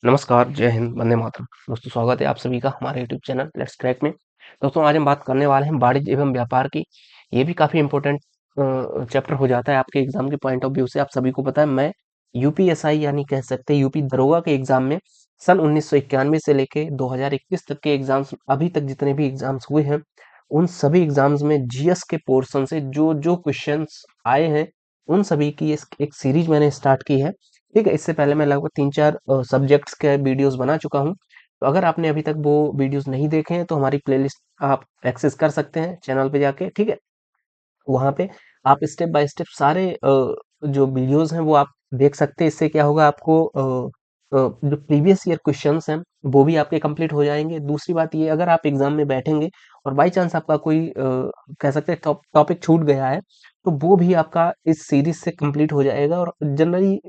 नमस्कार, जय हिंद, वंदे मातरम। दोस्तों स्वागत है आप सभी का हमारे यूट्यूब चैनल लेट्स क्रैक में। दोस्तों आज हम बात करने वाले हैं वाणिज्य एवं व्यापार की। ये भी काफ़ी इम्पोर्टेंट चैप्टर हो जाता है आपके एग्जाम के पॉइंट ऑफ व्यू से। आप सभी को पता है मैं यूपीएसआई यानी कह सकते हैं यूपी दरोगा के एग्जाम में सन 1991 से लेके 2021 तक के एग्जाम्स अभी तक जितने भी एग्जाम्स हुए हैं उन सभी एग्जाम्स में जीएस के पोर्शन से जो जो क्वेश्चंस आए हैं उन सभी की एक सीरीज मैंने स्टार्ट की है। ठीक है, इससे पहले मैं लगभग 3-4 सब्जेक्ट्स के वीडियोस बना चुका हूँ। तो अगर आपने अभी तक वो वीडियोस नहीं देखे हैं तो हमारी प्लेलिस्ट आप एक्सेस कर सकते हैं चैनल पे जाके। ठीक है, वहाँ पे आप स्टेप बाय स्टेप सारे जो वीडियोस हैं वो आप देख सकते हैं। इससे क्या होगा आपको जो प्रीवियस ईयर क्वेश्चंस हैं वो भी आपके कंप्लीट हो जाएंगे। दूसरी बात ये, अगर आप एग्जाम में बैठेंगे और बाई चांस आपका कोई कह सकते हैं टॉपिक छूट गया है तो वो भी आपका इस सीरीज से कंप्लीट हो जाएगा। और जनरली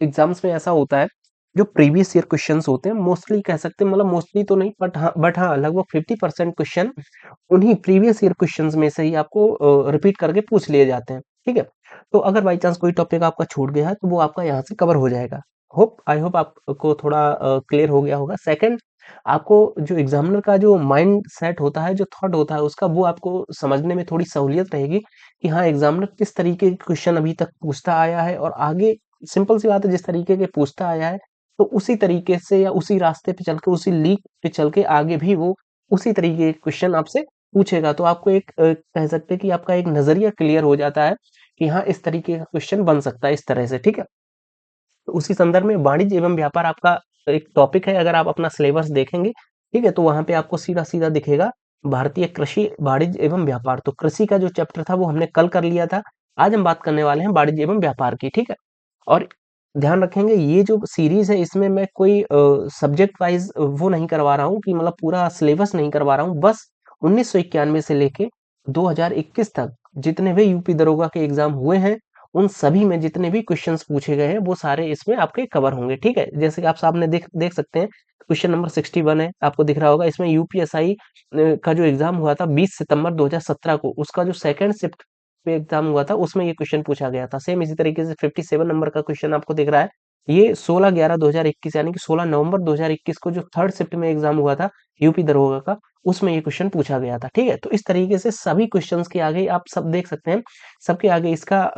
एग्जाम्स में ऐसा होता है जो प्रीवियस ईयर क्वेश्चंस होते हैं मोस्टली कह सकते हैं, मतलब मोस्टली तो नहीं बट हाँ लगभग 50% क्वेश्चन उन्हीं प्रीवियस ईयर क्वेश्चंस में से ही आपको रिपीट करके पूछ लिए जाते हैं। ठीक है, तो अगर बाई चांस कोई टॉपिक आपका छूट गया है तो वो आपका यहाँ से कवर हो जाएगा। आई होप आपको थोड़ा क्लियर हो गया होगा। सेकंड, आपको जो एग्जामिनर का जो माइंड सेट होता है, जो थॉट होता है उसका, वो आपको समझने में थोड़ी सहूलियत रहेगी कि हाँ एग्जामिनर किस तरीके के क्वेश्चन अभी तक पूछता आया है और आगे सिंपल सी बात है जिस तरीके के पूछता आया है तो उसी तरीके से या उसी रास्ते पे चल के उसी लीक पे चल के आगे भी वो उसी तरीके के क्वेश्चन आपसे पूछेगा। तो आपको एक कह सकते हैं कि आपका एक नजरिया क्लियर हो जाता है कि हाँ इस तरीके का क्वेश्चन बन सकता है इस तरह से। ठीक है, तो उसी संदर्भ में वाणिज्य एवं व्यापार आपका एक टॉपिक है। अगर आप अपना सिलेबस देखेंगे ठीक है तो वहां पे आपको सीधा सीधा दिखेगा भारतीय कृषि वाणिज्य एवं व्यापार। तो कृषि का जो चैप्टर था वो हमने कल कर लिया था। आज हम बात करने वाले हैं वाणिज्य एवं व्यापार की। ठीक है, और ध्यान रखेंगे ये जो सीरीज है इसमें मैं कोई सब्जेक्ट वाइज वो नहीं करवा रहा हूँ कि मतलब पूरा सिलेबस नहीं करवा रहा हूँ। बस 1991 से लेके 2021 तक जितने भी यूपी दरोगा के एग्जाम हुए हैं उन सभी में जितने भी क्वेश्चंस पूछे गए हैं वो सारे इसमें आपके कवर होंगे। ठीक है, जैसे कि आप सामने देख देख सकते हैं क्वेश्चन नंबर 61 है, आपको दिख रहा होगा। इसमें यूपीएसआई का जो एग्जाम हुआ था 20 सितंबर 2017 को, उसका जो सेकंड शिफ्ट पे एग्जाम हुआ था उसमें ये क्वेश्चन पूछा गया था। सेम इसी तरीके से 57 नंबर का क्वेश्चन आपको दिख रहा है। ये 16/11/2021 यानी कि 16 नवंबर 2021 को जो थर्ड शिफ्ट में एग्जाम हुआ था यूपी दरोगा का, उसमें ये क्वेश्चन पूछा गया था। ठीक है, तो इस तरीके से सभी क्वेश्चंस के आगे आप सब देख सकते हैं, सबके आगे इसका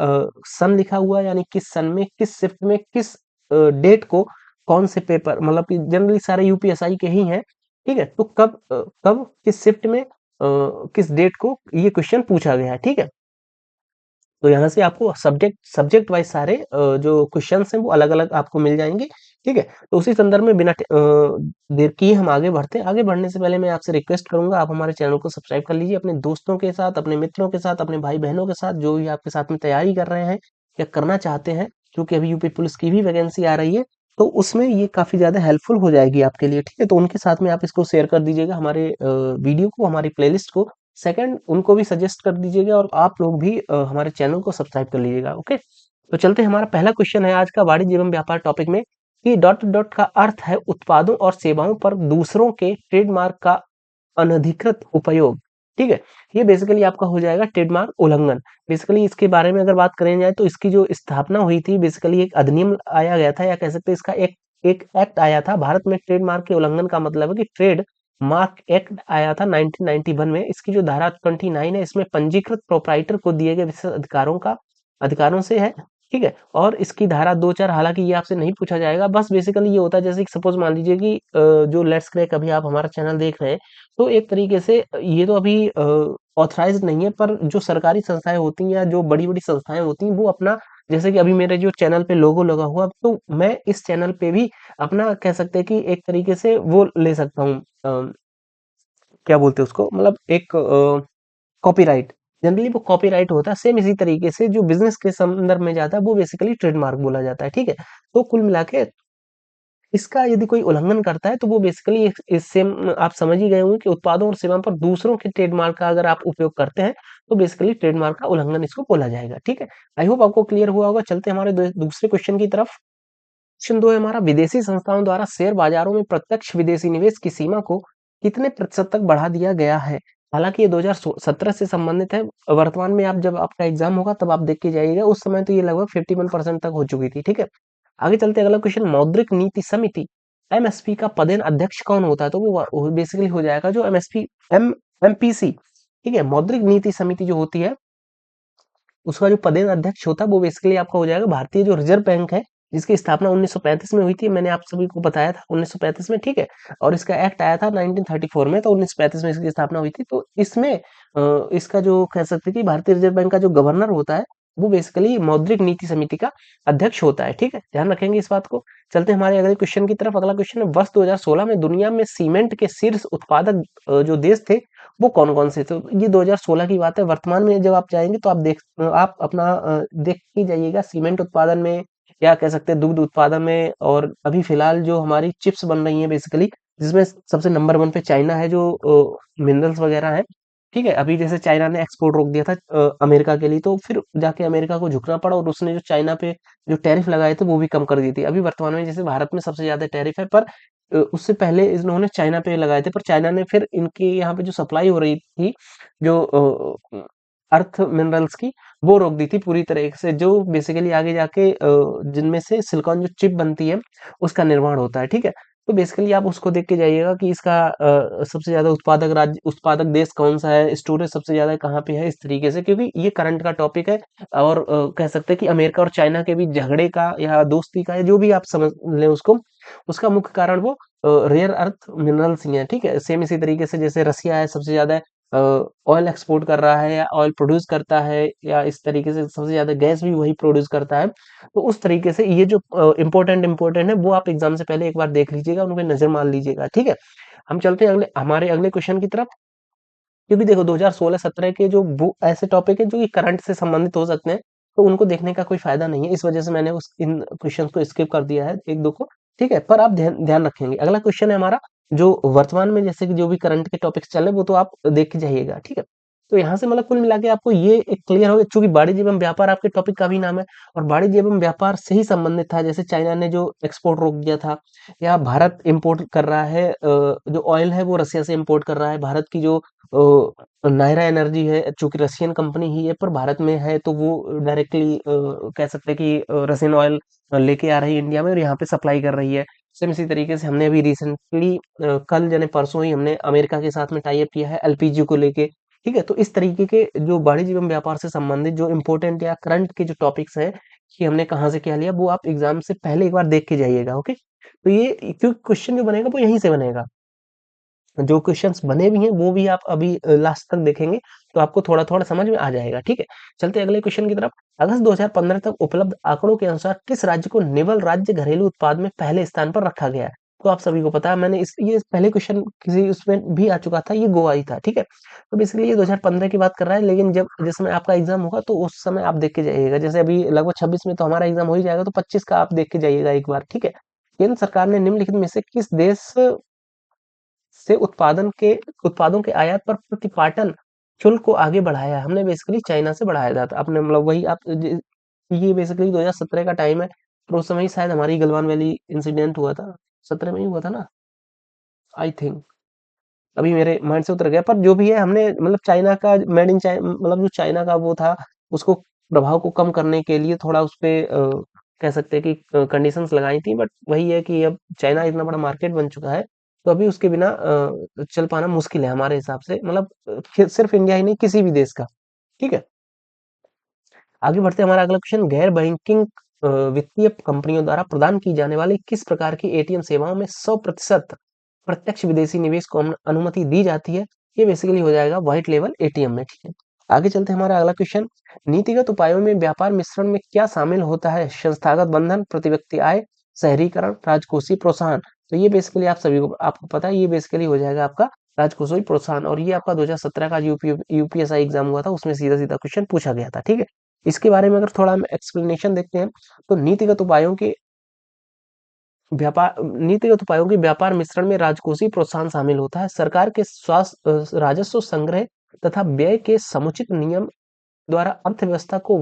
सन लिखा हुआ है, यानी किस सन में किस शिफ्ट में किस डेट को कौन से पेपर, मतलब कि जनरली सारे यूपीएसआई के ही हैं। ठीक है, तो कब किस शिफ्ट में किस डेट को ये क्वेश्चन पूछा गया है। ठीक है, तो यहाँ से आपको सब्जेक्ट सब्जेक्ट वाइज सारे जो क्वेश्चंस हैं वो अलग अलग आपको मिल जाएंगे। ठीक है, तो उसी संदर्भ में बिना देर किए हम आगे बढ़ते हैं। आगे बढ़ने से पहले मैं आपसे रिक्वेस्ट करूंगा आप हमारे चैनल को सब्सक्राइब कर लीजिए, अपने दोस्तों के साथ, अपने मित्रों के साथ, अपने भाई बहनों के साथ जो भी आपके साथ में तैयारी कर रहे हैं या करना चाहते हैं, क्योंकि अभी यूपी पुलिस की भी वैकेंसी आ रही है तो उसमें ये काफी ज्यादा हेल्पफुल हो जाएगी आपके लिए। ठीक है, तो उनके साथ में आप इसको शेयर कर दीजिएगा, हमारे वीडियो को, हमारी प्लेलिस्ट को। सेकंड, उनको भी सजेस्ट कर दीजिएगा और आप लोग भी हमारे चैनल को सब्सक्राइब कर लीजिएगा। ओके, तो चलते हैं। हमारा पहला क्वेश्चन है आज का वाणिज्य एवं व्यापार टॉपिक में कि डॉट डॉट का अर्थ है उत्पादों और सेवाओं पर दूसरों के ट्रेडमार्क का अनधिकृत उपयोग। ठीक है, ये बेसिकली आपका हो जाएगा ट्रेडमार्क उल्लंघन। बेसिकली इसके बारे में अगर बात करें जाए तो इसकी जो स्थापना हुई थी, बेसिकली एक अधिनियम आया गया था या कह सकते हैं इसका एक एक एक्ट आया था भारत में। ट्रेडमार्क के उल्लंघन का मतलब है कि ट्रेड मार्क एक्ट आया था 1991 में। इसकी जो धारा 29 है इसमें पंजीकृत प्रोप्राइटर को दिए गए विशेष अधिकारों से है। ठीक है, और इसकी धारा 2-4 हालांकि ये आपसे नहीं पूछा जाएगा, बस बेसिकली ये होता है जैसे सपोज मान लीजिए कि जो लेट्स क्रैक अभी आप हमारा चैनल देख रहे हैं तो एक तरीके से ये तो अभी ऑथराइज नहीं है, पर जो सरकारी संस्थाएं होती हैं या जो बड़ी बड़ी संस्थाएं होती हैं वो अपना, जैसे कि अभी मेरे जो चैनल पे लोगो लगा हुआ तो मैं इस चैनल पे भी अपना कह सकते हैं कि एक तरीके से वो ले सकता हूँ, क्या बोलते हैं उसको, मतलब एक कॉपीराइट। जनरली वो कॉपीराइट होता है। सेम इसी तरीके से जो बिजनेस के संदर्भ में जाता है वो बेसिकली ट्रेडमार्क बोला जाता है। ठीक है, तो कुल मिला के इसका यदि कोई उल्लंघन करता है तो वो बेसिकली इससे आप समझ ही गए होंगे कि उत्पादों और सेवाओं पर दूसरों के ट्रेडमार्क का अगर आप उपयोग करते हैं तो बेसिकली ट्रेडमार्क का उल्लंघन इसको बोला जाएगा। ठीक है, आई होप आपको क्लियर हुआ होगा। चलते हैं हमारे दूसरे क्वेश्चन की तरफ। क्वेश्चन 2 है हमारा, विदेशी संस्थाओं द्वारा शेयर बाजारों में प्रत्यक्ष विदेशी निवेश की सीमा को कितने प्रतिशत तक बढ़ा दिया गया है। हालांकि ये 2017 से संबंधित है। वर्तमान में आप जब आपका एग्जाम होगा तब आप देख के जाइएगा, उस समय तो ये लगभग 51% तक हो चुकी थी। ठीक है, आगे चलते हैं। अगला क्वेश्चन, मौद्रिक नीति समिति एमएसपी का पदेन अध्यक्ष कौन होता है? तो वो बेसिकली हो जाएगा जो एमएसपी एम एमपीसी, ठीक है, मौद्रिक नीति समिति जो होती है, उसका जो पदेन अध्यक्ष होता है वो बेसिकली आपका हो जाएगा भारतीय जो रिजर्व बैंक है, जिसकी स्थापना 1935 में हुई थी। मैंने आप सभी को बताया था 1935 में, ठीक है। और इसका एक्ट आया था 1934 में, तो 1935 में इसकी स्थापना हुई थी। तो इसमें इसका जो कह सकते हैं कि भारतीय रिजर्व बैंक का जो गवर्नर होता है, वो बेसिकली मौद्रिक नीति समिति का अध्यक्ष होता है, ठीक है, ध्यान रखेंगे इस बात को। चलते हैं हमारे अगले क्वेश्चन की तरफ। अगला क्वेश्चन है, वर्ष 2016 में दुनिया में सीमेंट के शीर्ष उत्पादक जो देश थे वो कौन-कौन से थे? तो ये 2016 की बात है। वर्तमान में जब आप जाएँगे तो आप अपना देख के जाइएगा सीमेंट उत्पादन में, या कह सकते हैं दुग्ध उत्पादन में, और अभी फिलहाल जो हमारी चिप्स बन रही हैं बेसिकली, जिसमें सबसे नंबर 1 पे चाइना है, जो मिनरल्स वगैरह हैं, ठीक है। अभी जैसे चाइना ने एक्सपोर्ट रोक दिया था अमेरिका के लिए, तो फिर जाके अमेरिका को झुकना पड़ा और उसने जो चाइना पे जो टैरिफ लगाए थे वो भी कम कर दिए थे। अभी वर्तमान में जैसे भारत में सबसे ज़्यादा टैरिफ है, पर उससे पहले इन्होंने चाइना पे लगाए थे, पर चाइना ने फिर इनके यहाँ पे जो सप्लाई हो रही थी, जो अर्थ मिनरल्स की, वो रोक दी थी पूरी तरीके से, जो बेसिकली आगे जाके जिनमें से सिलिकॉन जो चिप बनती है उसका निर्माण होता है, ठीक है। तो बेसिकली आप उसको देख के जाइएगा कि इसका सबसे ज्यादा उत्पादक देश कौन सा है, स्टोरेज सबसे ज्यादा कहाँ पे है, इस तरीके से, क्योंकि ये करंट का टॉपिक है। और कह सकते हैं कि अमेरिका और चाइना के बीच झगड़े का या दोस्ती का, या जो भी आप समझ लें उसको, उसका मुख्य कारण वो रेयर अर्थ मिनरल्स ही हैं, ठीक है। सेम इसी तरीके से जैसे रसिया है, सबसे ज्यादा ऑयल एक्सपोर्ट कर रहा है या ऑयल प्रोड्यूस करता है, या इस तरीके से सबसे ज्यादा गैस भी वही प्रोड्यूस करता है। तो उस तरीके से ये जो इम्पोर्टेंट है, वो आप एग्जाम से पहले एक बार देख लीजिएगा, उन पे नजर मार लीजिएगा, ठीक है। हम चलते हैं हमारे अगले क्वेश्चन की तरफ। क्योंकि देखो 2016-17 के जो वो ऐसे टॉपिक है जो कि करंट से संबंधित हो सकते हैं, तो उनको देखने का कोई फायदा नहीं है, इस वजह से मैंने उस इन क्वेश्चंस को स्किप कर दिया है एक दो को, ठीक है। पर आप ध्यान ध्यान रखेंगे। अगला क्वेश्चन है हमारा, जो वर्तमान में जैसे कि जो भी करंट के टॉपिक्स चल रहे हैं वो तो आप देख के जाइएगा, ठीक है। तो यहाँ से मतलब कुल मिला के आपको ये एक क्लियर हो गया, चूंकि वाणिज्य एवं व्यापार आपके टॉपिक का भी नाम है, और वाणिज्य एवं व्यापार से ही संबंधित था। जैसे चाइना ने जो एक्सपोर्ट रोक दिया था, या भारत इंपोर्ट कर रहा है जो ऑयल है वो रसिया से इंपोर्ट कर रहा है। भारत की जो नायरा एनर्जी है, चूंकि रशियन कंपनी ही है, पर भारत में है, तो वो डायरेक्टली कह सकते हैं कि रशियन ऑयल लेके आ रही है इंडिया में और यहाँ पे सप्लाई कर रही है। सेम इसी तरीके से हमने अभी रिसेंटली कल यानी परसों ही हमने अमेरिका के साथ में टाई अप किया है एलपीजी को लेके, ठीक है। तो इस तरीके के जो वाणिज्य एवं व्यापार से संबंधित जो इम्पोर्टेंट या करंट के जो टॉपिक्स हैं कि हमने कहाँ से क्या लिया, वो आप एग्जाम से पहले एक बार देख के जाइएगा, ओके। तो ये क्योंकि क्वेश्चन जो बनेगा वो यहीं से बनेगा, जो क्वेश्चंस बने भी हैं वो भी आप अभी लास्ट तक देखेंगे, तो आपको थोड़ा थोड़ा समझ में आ जाएगा, ठीक है। चलते हैं अगले क्वेश्चन की तरफ। अगस्त 2015 तक उपलब्ध आंकड़ों के अनुसार किस राज्य को निवल राज्य घरेलू उत्पाद में पहले स्थान पर रखा गया है? तो आप सभी को पता है, मैंने इस ये पहले क्वेश्चन किसी उसमें भी आ चुका था, ये गोवा ही था, ठीक है। तो बेसिकली ये 2015 की बात कर रहा है, लेकिन जब जिस समय आपका एग्जाम होगा तो उस समय आप देख के जाइएगा। जैसे अभी लगभग 26 में तो हमारा एग्जाम हो ही जाएगा, तो 25 का आप देख के जाइएगा एक बार, ठीक है। केंद्र सरकार ने निम्नलिखित में से किस देश से उत्पादों के आयात पर प्रतिपाटन शुल्क को आगे बढ़ाया है? हमने बेसिकली चाइना से बढ़ाया था, आपने मतलब वही आप ये बेसिकली 2017 का टाइम है, तो उस समय ही शायद हमारी गलवान वैली इंसिडेंट हुआ था, 17 में ही हुआ था ना, आई थिंक। अभी मेरे माइंड से उतर गया, पर जो भी है, हमने मतलब चाइना का मेड इन चाइना, मतलब जो चाइना का वो था, उसको प्रभाव को कम करने के लिए थोड़ा उस पे कह सकते हैं कि कंडीशंस लगाई थी। बट वही है कि अब चाइना इतना बड़ा मार्केट बन चुका है, तो अभी उसके बिना चल पाना मुश्किल है हमारे हिसाब से, मतलब सिर्फ इंडिया ही नहीं, किसी भी देश का, ठीक है। आगे बढ़ते हैं, हमारा अगला क्वेश्चन, गैर बैंकिंग वित्तीय कंपनियों द्वारा प्रदान की जाने वाली किस प्रकार की एटीएम सेवाओं में 100% प्रत्यक्ष विदेशी निवेश को अनुमति दी जाती है? ये बेसिकली हो जाएगा व्हाइट लेवल एटीएम में, ठीक है। आगे चलते हैं, हमारा अगला क्वेश्चन, नीतिगत उपायों में व्यापार मिश्रण में क्या शामिल होता है? संस्थागत बंधन, प्रति व्यक्ति आय, शहरीकरण, राजकोषीय प्रोत्साहन। तो ये बेसिकली आप सभी को आपको पता है, ये बेसिकली हो जाएगा आपका राजकोषीय प्रोत्साहन, और ये आपका 2017 का यूपीएसआई एग्जाम हुआ था, उसमें सीधा सीधा क्वेश्चन पूछा गया था, ठीक है। इसके बारे में अगर थोड़ा हम एक्सप्लेनेशन देखते हैं, तो नीतिगत उपायों के व्यापार मिश्रण में राजकोषीय प्रोत्साहन शामिल होता है। सरकार के राजस्व संग्रह तथा व्यय के समुचित नियम द्वारा अर्थव्यवस्था को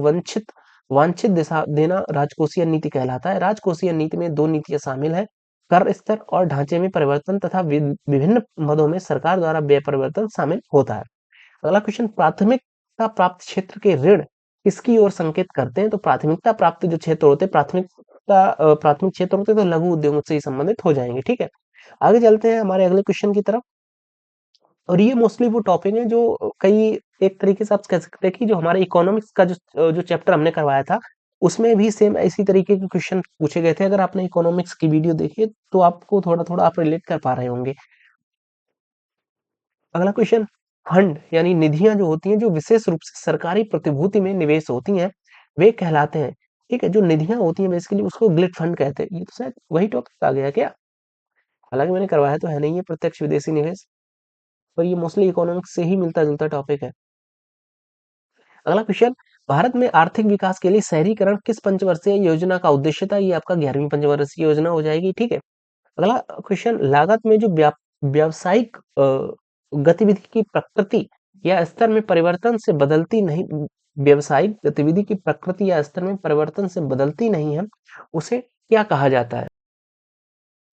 वांछित दिशा देना राजकोषीय नीति कहलाता है। राजकोषीय नीति में दो नीतियां शामिल है, कर स्तर और ढांचे में परिवर्तन तथा विभिन्न मदों में सरकार द्वारा व्यय परिवर्तन शामिल होता है। अगला क्वेश्चन, प्राथमिकता प्राप्त क्षेत्र के ऋण किसकी ओर संकेत करते हैं? तो प्राथमिकता प्राप्त जो क्षेत्र होते हैं, प्राथमिक प्राथमिक क्षेत्र होते हैं तो लघु उद्योगों से ही संबंधित हो जाएंगे। ठीक है, आगे चलते हैं हमारे अगले क्वेश्चन की तरफ। और ये मोस्टली वो टॉपिक है जो कई, एक तरीके से आप कह सकते हैं कि जो हमारे इकोनॉमिक्स का जो चैप्टर हमने करवाया था, उसमें भी सेम इसी तरीके के क्वेश्चन पूछे गए थे। अगर आपने इकोनॉमिक्स की वीडियो देखी है तो आपको थोड़ा थोड़ा आप रिलेट कर पा रहे होंगे। अगला क्वेश्चन, फंड यानी निधियां जो होती हैं जो विशेष रूप से सरकारी प्रतिभूति में निवेश होती हैं, वे कहलाते हैं। ठीक है, जो निधियां होती हैं बेसिकली उसको गिल्ट फंड कहते हैं। ये तो शायद वही टॉपिक आ गया क्या? हालांकि मैंने करवाया तो है नहीं है प्रत्यक्ष विदेशी निवेश, पर ये मोस्टली इकोनॉमिक्स से ही मिलता जुलता टॉपिक है। अगला क्वेश्चन, भारत में आर्थिक विकास के लिए शहरीकरण किस पंचवर्षीय योजना का उद्देश्य था? ये आपका 11वीं पंचवर्षीय योजना हो जाएगी। ठीक है, अगला क्वेश्चन, लागत में जो व्यावसायिक गतिविधि की प्रकृति या स्तर में परिवर्तन से बदलती नहीं, व्यावसायिक गतिविधि की प्रकृति या स्तर में परिवर्तन से बदलती नहीं है, उसे क्या कहा जाता है?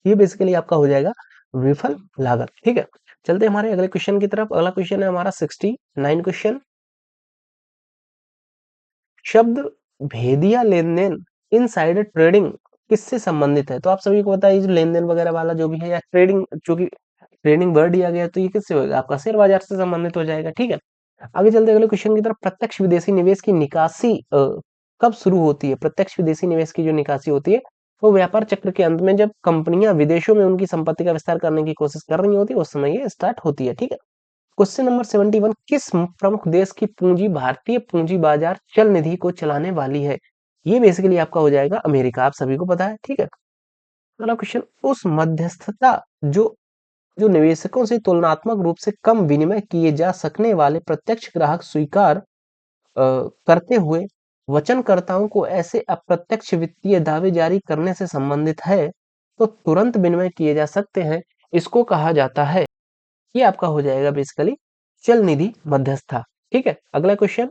ये बेसिकली आपका हो जाएगा विफल लागत। ठीक है, चलते हैं हमारे अगले क्वेश्चन की तरफ। अगला क्वेश्चन है हमारा 69 क्वेश्चन। शब्द भेदिया लेन-देन, इनसाइडर ट्रेडिंग किससे संबंधित है? तो आप सभी को पता है ये जो लेन-देन वगैरह वाला जो भी है या ट्रेडिंग, जो कि ट्रेडिंग वर्ड दिया गया है, तो ये किससे होगा? आपका शेयर बाजार से संबंधित हो जाएगा। ठीक है, आगे चलते हैं अगले क्वेश्चन की तरफ। प्रत्यक्ष विदेशी निवेश की निकासी कब शुरू होती है? प्रत्यक्ष विदेशी निवेश की जो निकासी होती है वो व्यापार चक्र के अंत में, जब कंपनियां विदेशों में उनकी संपत्ति का विस्तार करने की कोशिश कर रही होती है, उस समय ये स्टार्ट होती है। ठीक है, क्वेश्चन नंबर 71, किस प्रमुख देश की पूंजी भारतीय पूंजी बाजार चल निधि को चलाने वाली है? ये बेसिकली आपका हो जाएगा अमेरिका, आप सभी को पता है। ठीक है, अगला क्वेश्चन, उस मध्यस्थता जो जो निवेशकों से तुलनात्मक रूप से कम विनिमय किए जा सकने वाले प्रत्यक्ष ग्राहक स्वीकार करते हुए वचनकर्ताओं को ऐसे अप्रत्यक्ष वित्तीय दावे जारी करने से संबंधित है, तो तुरंत विनिमय किए जा सकते हैं, इसको कहा जाता है। ये आपका हो जाएगा बेसिकली चल निधि मध्यस्थता। ठीक है, अगला क्वेश्चन,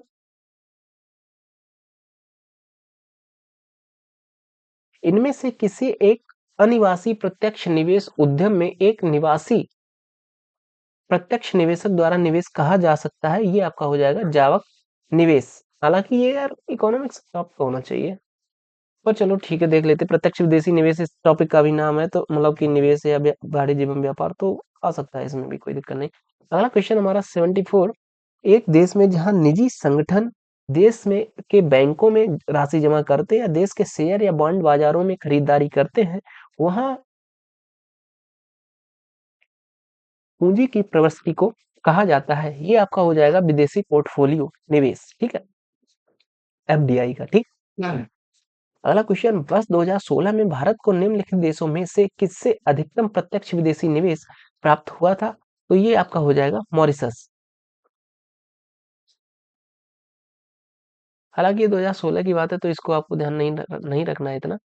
इनमें से किसी एक अनिवासी प्रत्यक्ष निवेश उद्यम में एक निवासी प्रत्यक्ष निवेशक द्वारा निवेश कहा जा सकता है? ये आपका हो जाएगा जावक निवेश। हालांकि ये यार इकोनॉमिक्स टॉपिक होना चाहिए, पर चलो ठीक है, देख लेते हैं। प्रत्यक्ष विदेशी निवेश इस टॉपिक का भी नाम है, तो मतलब कि निवेश या वाणिज्य एवं व्यापार तो आ सकता है, इसमें भी कोई दिक्कत नहीं। अगला क्वेश्चन हमारा 74, एक देश में जहां निजी संगठन देश में के बैंकों में राशि जमा करते हैं या देश के शेयर या बॉन्ड बाजारों में खरीदारी करते हैं, वहां पूंजी की प्रवृत्ति को कहा जाता है। ये आपका हो जाएगा विदेशी पोर्टफोलियो निवेश। ठीक है, एफडीआई का। ठीक, अगला क्वेश्चन, वर्ष 2016 में भारत को निम्नलिखित देशों में से किससे अधिकतम प्रत्यक्ष विदेशी निवेश प्राप्त हुआ था? तो ये आपका हो जाएगा मॉरिशस। हालांकि ये 2016 की बात है, तो इसको आपको ध्यान नहीं रखना है इतना।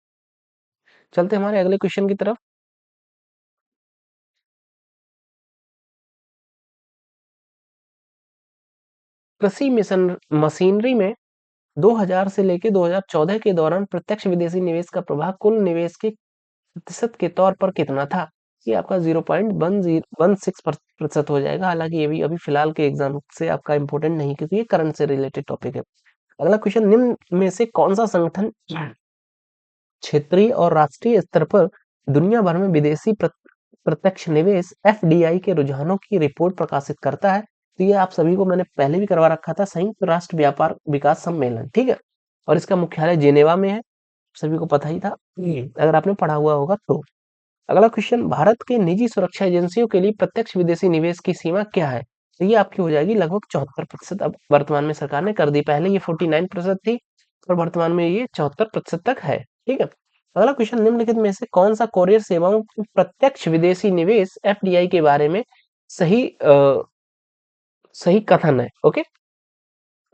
चलते हमारे अगले क्वेश्चन की तरफ। कृषि मिशन मशीनरी में 2000 से लेकर 2014 के दौरान प्रत्यक्ष विदेशी निवेश का प्रभाव कुल निवेश के प्रतिशत के तौर पर कितना था? ये आपका 0.16% हो जाएगा। हालांकि ये भी अभी फिलहाल के एग्जाम से आपका इंपॉर्टेंट नहीं, क्योंकि ये करंट से रिलेटेड टॉपिक है। अगला क्वेश्चन, निम्न में से कौन सा संगठन क्षेत्रीय और राष्ट्रीय स्तर पर दुनिया भर में विदेशी प्रत्यक्ष निवेश एफडीआई के रुझानों की रिपोर्ट प्रकाशित करता है? तो ये आप सभी को मैंने पहले भी करवा रखा था, संयुक्त राष्ट्र व्यापार विकास सम्मेलन। ठीक है, और इसका मुख्यालय जेनेवा में है, सभी को पता ही था अगर आपने पढ़ा हुआ होगा तो। अगला क्वेश्चन, भारत के निजी सुरक्षा एजेंसियों के लिए प्रत्यक्ष विदेशी निवेश की सीमा क्या है? तो ये आपकी हो जाएगी लगभग 74%। अब वर्तमान में सरकार ने कर दी, पहले ये 49% थी और वर्तमान में ये 74% तक है। ठीक है, अगला क्वेश्चन, निम्नलिखित में से कौन सा कोरियर सेवाओं की प्रत्यक्ष विदेशी निवेश एफडीआई के बारे में सही सही कथन है? ओके,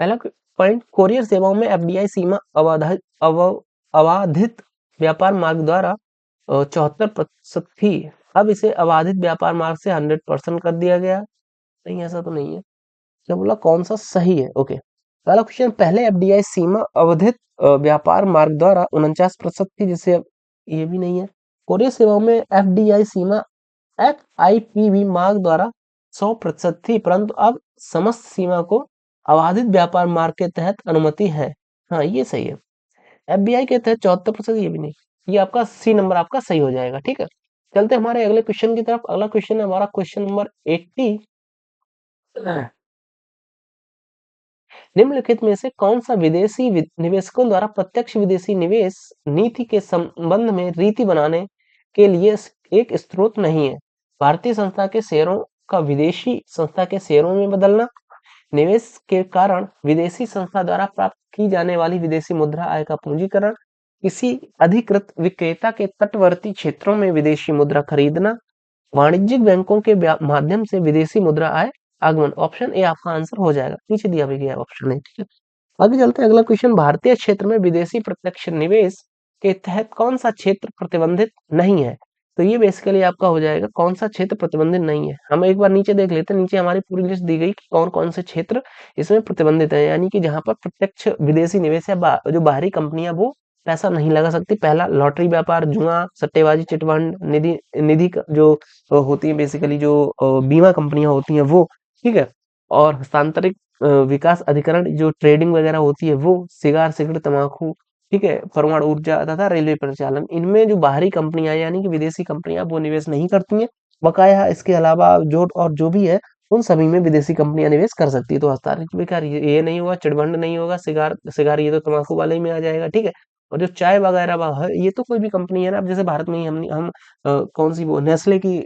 पहला पॉइंट, कोरियर सेवाओं में एफडीआई सीमा अबाधित व्यापार मार्ग द्वारा 74% थी, अब इसे अबाधित व्यापार मार्ग से 100% कर दिया गया। नहीं, ऐसा तो नहीं है। क्या बोला, कौन सा सही है? ओके, पहला क्वेश्चन, पहले एफडीआई सीमा अवधित व्यापार मार्ग द्वारा 49% थी, जिसे अब ये भी नहीं है। कोरियर सेवाओं में एफडीआई सीमा एफआईपीबी मार्ग द्वारा 100% थी, परंतु अब समस्त सीमा को अबाधित व्यापार मार्ग के तहत अनुमति है। हाँ, ये सही है। एफबीआई के तहत 74%, ये भी नहीं। ये आपका सी नंबर आपका सही हो जाएगा। ठीक है, चलते हमारे अगले क्वेश्चन की तरफ। अगला क्वेश्चन है हमारा क्वेश्चन नंबर 80। निम्नलिखित में से कौन सा विदेशी निवेशकों द्वारा प्रत्यक्ष विदेशी निवेश नीति के संबंध में रीति बनाने के लिए एक स्रोत नहीं है? भारतीय संस्था के शेयरों का विदेशी संस्था के शेयरों में बदलना, निवेश के कारण विदेशी संस्था द्वारा प्राप्त की जाने वाली विदेशी मुद्रा आय का पूंजीकरण, किसी अधिकृत विक्रेता के तटवर्ती क्षेत्रों में विदेशी मुद्रा खरीदना, वाणिज्यिक बैंकों के माध्यम से विदेशी मुद्रा आय आगमन। ऑप्शन ए आपका आंसर हो जाएगा, नीचे दिया भी गया ऑप्शन है। ठीक है, आगे चलते हैं। अगला क्वेश्चन, भारतीय क्षेत्र में विदेशी प्रत्यक्ष निवेश के तहत कौन सा क्षेत्र प्रतिबंधित नहीं है? तो ये बेसिकली आपका हो जाएगा कौन सा क्षेत्र प्रतिबंधित नहीं है। हम एक बार नीचे देख लेते हैं, नीचे हमारी पूरी लिस्ट दी गई कि कौन कौन से क्षेत्र इसमें प्रतिबंधित है, यानी कि जहां पर प्रत्यक्ष विदेशी निवेश या जो बाहरी कंपनियां वो पैसा नहीं लगा सकती। पहला, लॉटरी व्यापार, जुआ, सट्टेबाजी, चिटफंड, निधि निधि जो होती है बेसिकली जो बीमा कंपनियां होती हैं वो। ठीक है, और हस्तांतरित विकास अधिकरण जो ट्रेडिंग वगैरह होती है वो, सिगार, सिगरेट, तंबाकू, ठीक है, परमाणु ऊर्जा तथा रेलवे परिचालन, इनमें जो बाहरी कंपनियां यानी कि विदेशी कंपनियां वो निवेश नहीं करती हैं। बकाया इसके अलावा जो और जो भी है उन सभी में विदेशी कंपनियां निवेश कर सकती है। तो हस्तांतरित विकार ये नहीं होगा, चिटफंड नहीं होगा, सिगार सिगार ये तो तंबाकू वाले ही में आ जाएगा। ठीक है, और जो चाय वगैरह है ये तो कोई भी कंपनी है ना, अब जैसे भारत में ही हम कौन सी वो नेस्ले की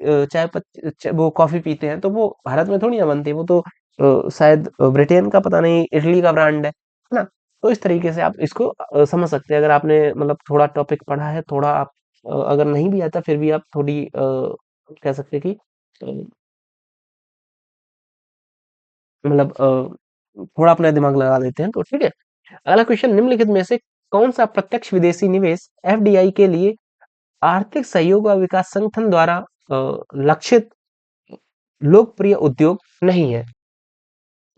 वो कॉफी पीते हैं तो वो भारत में थोड़ी ना बनती है, वो तो शायद ब्रिटेन का पता नहीं इटली का ब्रांड है ना। तो इस तरीके से आप इसको समझ सकते हैं, अगर आपने मतलब थोड़ा टॉपिक पढ़ा है, थोड़ा आप अगर नहीं भी आता फिर भी आप थोड़ी कह सकते हैं कि मतलब थोड़ा अपना दिमाग लगा देते हैं तो ठीक है। अगला क्वेश्चन, निम्नलिखित में से कौन सा प्रत्यक्ष विदेशी निवेश एफडीआई के लिए आर्थिक सहयोग व विकास संगठन द्वारा लक्षित लोकप्रिय उद्योग नहीं है?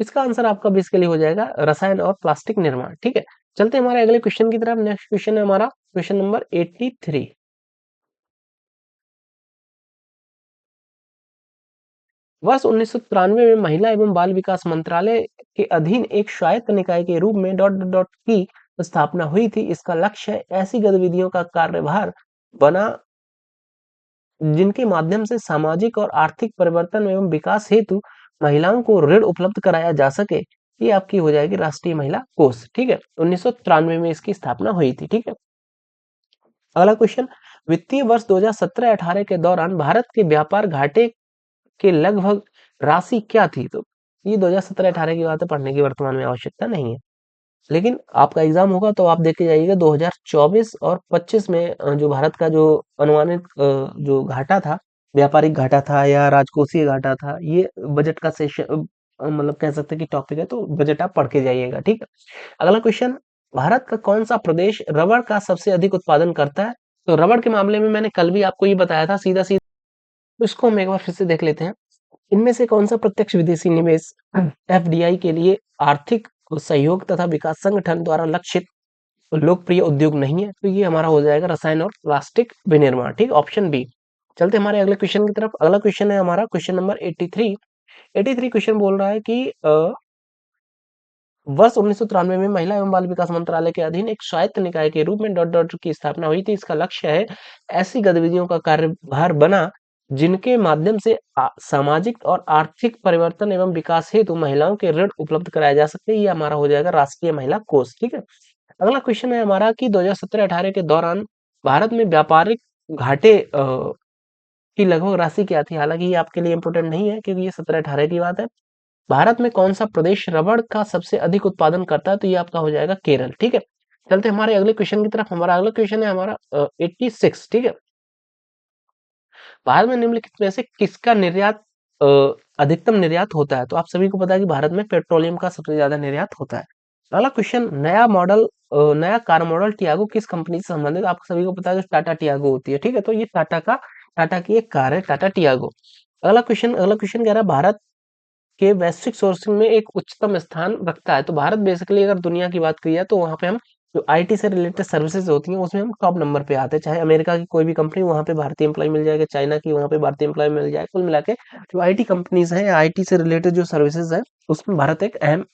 इसका आंसर आपका बेसिकली हो जाएगा रसायन और प्लास्टिक निर्माण। ठीक है, चलते हैं हमारे अगले क्वेश्चन की तरफ। नेक्स्ट क्वेश्चन है हमारा क्वेश्चन नंबर 83। वर्ष 1993 में महिला एवं बाल विकास मंत्रालय के अधीन एक स्वायत्त निकाय के रूप में डॉट डॉट डॉट की स्थापना हुई थी। इसका लक्ष्य ऐसी गतिविधियों का कार्यभार बना जिनके माध्यम से सामाजिक और आर्थिक परिवर्तन एवं विकास हेतु महिलाओं को ऋण उपलब्ध कराया जा सके। ये आपकी हो जाएगी राष्ट्रीय महिला कोष। ठीक है, 1993 में इसकी स्थापना हुई थी। ठीक है, अगला क्वेश्चन, वित्तीय वर्ष 2017-18 के दौरान भारत के व्यापार घाटे के लगभग राशि क्या थी? तो ये 2017-18 की बात है, पढ़ने की वर्तमान में आवश्यकता नहीं है, लेकिन आपका एग्जाम होगा तो आप देख के जाइएगा 2024 और 25 में जो भारत का जो अनुमानित जो घाटा था, व्यापारिक घाटा था या राजकोषीय घाटा था, ये बजट का सेशन मतलब कह सकते हैं कि टॉपिक है, तो बजट आप पढ़ के जाइएगा। ठीक है, अगला क्वेश्चन, भारत का कौन सा प्रदेश रबड़ का सबसे अधिक उत्पादन करता है? तो रबड़ के मामले में मैंने कल भी आपको ये बताया था सीधा सीधा, तो इसको हम एक बार फिर से देख लेते हैं। इनमें से कौन सा प्रत्यक्ष विदेशी निवेश एफडीआई के लिए आर्थिक सहयोग तथा विकास संगठन द्वारा लक्षित लोकप्रिय उद्योग नहीं है? तो ये हमारा हो जाएगा रसायन और प्लास्टिक विनिर्माण। ठीक, ऑप्शन बी। चलते हमारे अगले क्वेश्चन की तरफ। अगला क्वेश्चन है हमारा क्वेश्चन नंबर 83। 83 क्वेश्चन बोल रहा है कि वर्ष 1993 में महिला एवं बाल विकास मंत्रालय के अधीन एक स्वायत्त निकाय के रूप में डॉट डॉट की स्थापना हुई थी। इसका लक्ष्य है ऐसी गतिविधियों का कार्यभार बना जिनके माध्यम से सामाजिक और आर्थिक परिवर्तन एवं विकास हेतु महिलाओं के ऋण उपलब्ध कराया जा सके। ये हमारा हो जाएगा राष्ट्रीय महिला कोष। ठीक है, अगला क्वेश्चन है हमारा कि 2017-18 के दौरान भारत में व्यापारिक घाटे की लगभग राशि क्या थी? हालांकि ये आपके लिए इंपोर्टेंट नहीं है क्योंकि ये 17-18 की बात है। भारत में कौन सा प्रदेश रबड़ का सबसे अधिक उत्पादन करता है? तो ये आपका हो जाएगा केरल। ठीक है, चलते हमारे अगले क्वेश्चन की तरफ। हमारा अगला क्वेश्चन है हमारा 86। ठीक है, भारत में निम्नलिखित में से किसका निर्यात अ, अधिकतम निर्यात होता है? तो आप सभी को पता है कि भारत में पेट्रोलियम का सबसे ज्यादा निर्यात होता है। अगला क्वेश्चन, नया कार मॉडल टियागो किस कंपनी से संबंधित? आप सभी को पता है जो टाटा टियागो होती है। ठीक है, तो ये टाटा की एक कार है, टाटा टियागो। अगला क्वेश्चन कह रहा है भारत के वैश्विक सोर्सिंग में एक उच्चतम स्थान रखता है। तो भारत बेसिकली अगर दुनिया की बात की जाए तो वहां पे हम जो आईटी से रिलेटेड सर्विसेज होती हैं उसमें हम टॉप नंबर पे आते हैं। चाहे अमेरिका की कोई भी कंपनी, वहां पे भारतीय एम्प्लॉय मिल जाएगा, चाइना की वहां पे भारतीय एम्प्लॉय मिल जाएगा। कुल मिला के जो आईटी कंपनीज हैं, आईटी से रिलेटेड जो सर्विसेज है उसमें भारत एक अहम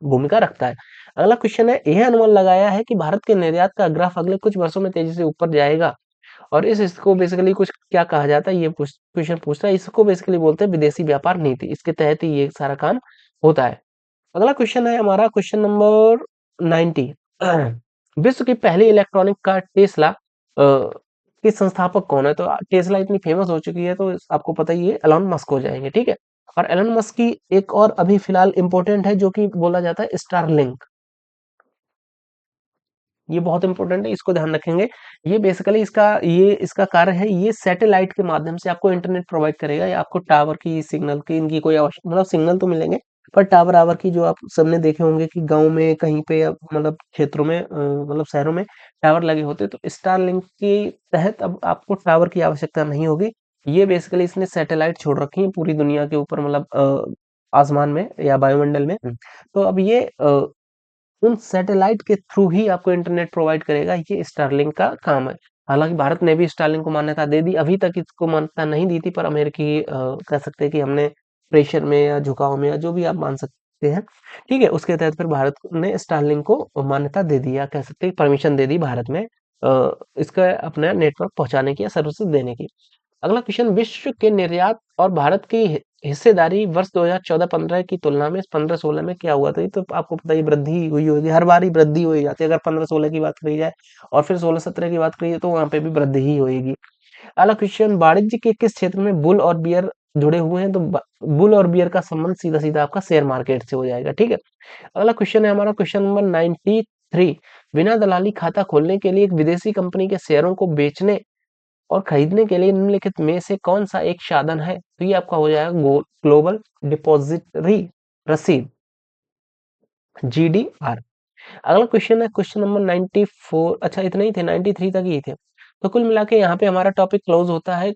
भूमिका रखता है। अगला क्वेश्चन है, यह अनुमान लगाया है कि भारत के निर्यात का ग्राफ अगले कुछ वर्षों में तेजी से ऊपर जाएगा। और इसको बेसिकली कुछ क्या कहा जाता है, ये क्वेश्चन पूछ रहा है। इसको बेसिकली बोलते हैं विदेशी व्यापार नीति, इसके तहत ही ये सारा काम होता है। अगला क्वेश्चन है हमारा क्वेश्चन नंबर 90। विश्व की पहली इलेक्ट्रॉनिक कार टेस्ला के संस्थापक कौन है? तो टेस्ला इतनी फेमस हो चुकी है तो आपको पता ही है, एलन मस्क हो जाएंगे, ठीक है। और एलन मस्क की एक और अभी फिलहाल इंपॉर्टेंट है जो कि बोला जाता है स्टारलिंक, ये बहुत इंपॉर्टेंट है, इसको ध्यान रखेंगे। ये बेसिकली इसका कार्य है, ये सैटेलाइट के माध्यम से आपको इंटरनेट प्रोवाइड करेगा, या आपको टावर की सिग्नल की इनकी कोई आवश्यक, मतलब सिग्नल तो मिलेंगे पर टावर आवर की जो आप सबने देखे होंगे कि गांव में कहीं पे या मतलब क्षेत्रों में मतलब शहरों में टावर लगे होते हैं, तो स्टारलिंक के तहत अब आपको टावर की आवश्यकता नहीं होगी। ये बेसिकली इसने सैटेलाइट छोड़ रखी है पूरी दुनिया के ऊपर, मतलब आसमान में या वायुमंडल में। तो अब ये उन सैटेलाइट के थ्रू ही आपको इंटरनेट प्रोवाइड करेगा, ये स्टारलिंक का काम है। हालांकि भारत ने भी स्टारलिंक को मान्यता दे दी, अभी तक इसको मान्यता नहीं दी थी, पर अमेरिकी कह सकते हैं कि हमने प्रेशर में या झुकाव में या जो भी आप मान सकते हैं, ठीक है, उसके तहत फिर भारत ने स्टारलिंक को मान्यता दे दी, या कह सकते हैं परमिशन दे दी भारत में इसका अपना नेटवर्क पहुंचाने की या सर्विसेज देने की। अगला क्वेश्चन, विश्व के निर्यात और भारत की हिस्सेदारी वर्ष 2014-15 की तुलना में 15-16 में क्या हुआ था? ये तो आपको पता ही वृद्धि हुई होगी, हर बार ही वृद्धि हो ही जाती है। अगर 15-16 की बात करी जाए और फिर 16-17 की बात करी जाए तो वहां पे भी वृद्धि ही होगी। अगला क्वेश्चन, वाणिज्य के किस क्षेत्र में बुल और बियर जुड़े हुए हैं? तो बुल और बियर का संबंध सीधा सीधा आपका शेयर मार्केट से हो जाएगा, ठीक है। अगला क्वेश्चन है हमारा क्वेश्चन नंबर 93। बिना दलाली खाता खोलने के लिए एक विदेशी कंपनी के शेयरों को बेचने और खरीदने के लिए निम्नलिखित में से कौन सा एक साधन है? तो ये आपका हो जाएगा ग्लोबल डिपॉजिटरी रसीद, GDR। अगला क्वेश्चन है क्वेश्चन नंबर 94। अच्छा इतने ही थे, 93 तक ही थे। तो कुल मिला के यहाँ पे हमारा टॉपिक क्लोज होता है,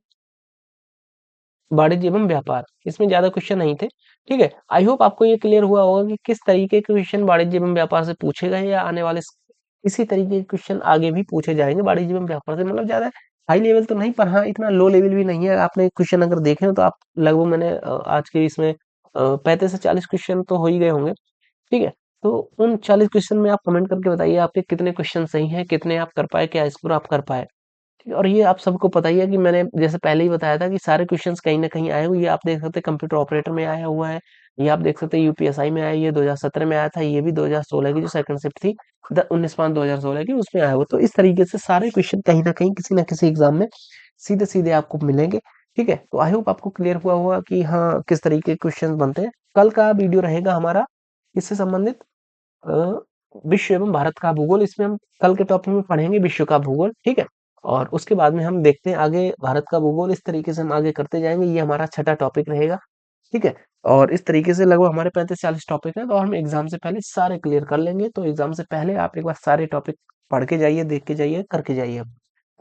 वाणिज्य एवं व्यापार। इसमें ज्यादा क्वेश्चन नहीं थे, ठीक है। आई होप आपको ये क्लियर हुआ होगा कि किस तरीके के क्वेश्चन वाणिज्य एवं व्यापार से पूछे गए, या आने वाले इसी तरीके के क्वेश्चन आगे भी पूछे जाएंगे वाणिज्य एवं व्यापार से। मतलब ज्यादा हाई लेवल तो नहीं, पर हाँ इतना लो लेवल भी नहीं है। आपने क्वेश्चन अगर देखे हो तो आप लगभग मैंने आज के इसमें 35 से 40 क्वेश्चन तो हो ही गए होंगे, ठीक है। तो उन 40 क्वेश्चन में आप कमेंट करके बताइए आपके कितने क्वेश्चन सही हैं, कितने आप कर पाए, क्या स्कोर आप कर पाए। ठीक है, और ये आप सबको पता ही है कि मैंने जैसे पहले ही बताया था कि सारे क्वेश्चंस कहीं ना कहीं आए हुए, ये आप देख सकते हैं कंप्यूटर ऑपरेटर में आया हुआ है, ये आप देख सकते हैं यूपीएसआई में आया, ये 2017 में आया था, ये भी 2016 की जो सेकंड शिफ्ट थी 19/5/2016 की उसमें आया हुआ। तो इस तरीके से सारे क्वेश्चन कहीं ना किसी एग्जाम में सीधे सीधे आपको मिलेंगे, ठीक है। तो आई होप आपको क्लियर हुआ होगा कि हाँ किस तरीके के क्वेश्चन बनते हैं। कल का वीडियो रहेगा हमारा इससे संबंधित, अ, विश्व एवं भारत का भूगोल। इसमें हम कल के टॉपिक में पढ़ेंगे विश्व का भूगोल, ठीक है। और उसके बाद में हम देखते हैं आगे भारत का भूगोल, इस तरीके से हम आगे करते जाएंगे। ये हमारा छठा टॉपिक रहेगा, ठीक है। और इस तरीके से लगभग हमारे 35-40 टॉपिक हैं, तो हम एग्जाम से पहले सारे क्लियर कर लेंगे। तो एग्जाम से पहले आप एक बार सारे टॉपिक पढ़ के जाइए, देख के जाइए, करके जाइए,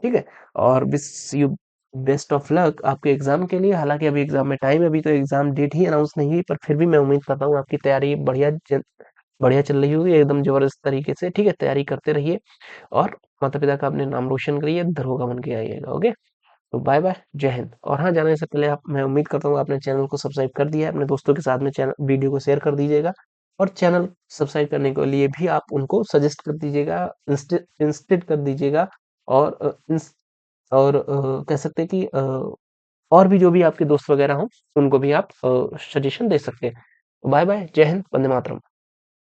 ठीक है। और wish you best of luck आपके एग्जाम के लिए। हालांकि अभी एग्जाम में टाइम है, अभी तो एग्जाम डेट ही अनाउंस नहीं हुई, पर फिर भी मैं उम्मीद करता हूँ आपकी तैयारी बढ़िया चल रही होगी एकदम जबरदस्त तरीके से, ठीक है। तैयारी करते रहिए और माता पिता का अपने नाम रोशन करिए, दरोगा बन के आइएगा, ओके। तो बाय बाय, जय हिंद। और हाँ, जाने से पहले आप, मैं उम्मीद करता हूँ आपने चैनल को सब्सक्राइब कर दिया है, अपने दोस्तों के साथ में चैनल वीडियो को शेयर कर दीजिएगा। और चैनल सब्सक्राइब करने के लिए भी आप उनको सजेस्ट कर दीजिएगा, इंस्टेड कर दीजिएगा। और कह सकते हैं कि और भी जो भी आपके दोस्त वगैरह हों उनको भी आप सजेशन दे सकते हैं। बाय बाय, जय हिंद, वंदे मातरम।